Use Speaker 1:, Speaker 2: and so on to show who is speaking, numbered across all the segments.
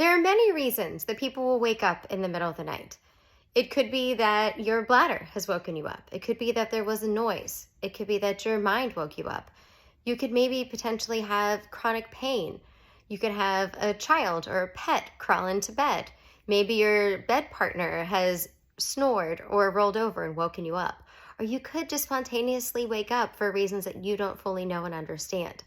Speaker 1: There are many reasons that people will wake up in the middle of the night. It could be that your bladder has woken you up. It could be that there was a noise. It could be that your mind woke you up. You could maybe potentially have chronic pain. You could have a child or a pet crawl into bed. Maybe your bed partner has snored or rolled over and woken you up. Or you could just spontaneously wake up for reasons that you don't fully know and understand.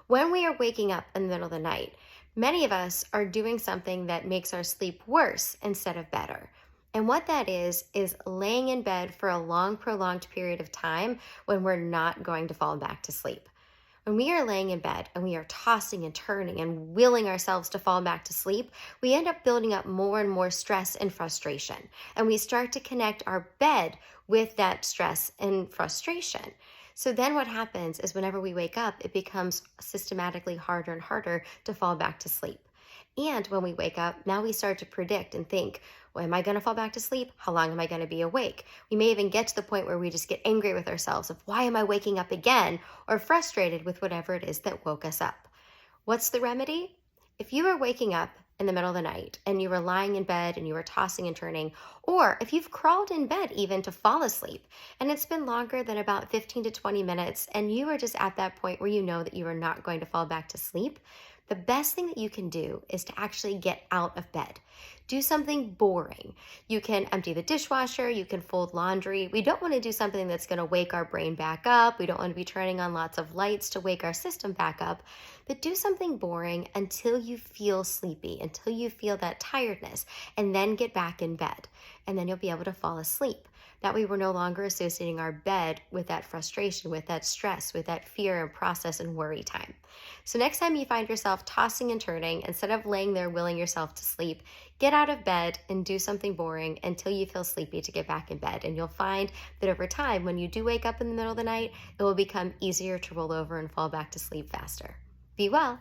Speaker 1: When we are waking up in the middle of the night, many of us are doing something that makes our sleep worse instead of better. And what that is laying in bed for a long, prolonged period of time when we're not going to fall back to sleep. When we are laying in bed and we are tossing and turning and willing ourselves to fall back to sleep, we end up building up more and more stress and frustration. And we start to connect our bed with that stress and frustration. So then what happens is whenever we wake up, it becomes systematically harder and harder to fall back to sleep. And when we wake up, now we start to predict and think, well, am I going to fall back to sleep? How long am I going to be awake? We may even get to the point where we just get angry with ourselves of why am I waking up again, or frustrated with whatever it is that woke us up. What's the remedy? If you are waking up in the middle of the night and you were lying in bed and you were tossing and turning, or if you've crawled in bed even to fall asleep and it's been longer than about 15 to 20 minutes and you are just at that point where you know that you are not going to fall back to sleep, the best thing that you can do is to actually get out of bed. Do something boring. You can empty the dishwasher, you can fold laundry. We don't want to do something that's going to wake our brain back up. We don't want to be turning on lots of lights to wake our system back up, but do something boring until you feel sleepy, until you feel that tiredness, and then get back in bed. And then you'll be able to fall asleep. That way we're no longer associating our bed with that frustration, with that stress, with that fear and process and worry time. So next time you find yourself tossing and turning, instead of laying there willing yourself to sleep, get out of bed and do something boring until you feel sleepy to get back in bed. And you'll find that over time, when you do wake up in the middle of the night, it will become easier to roll over and fall back to sleep faster. Be well.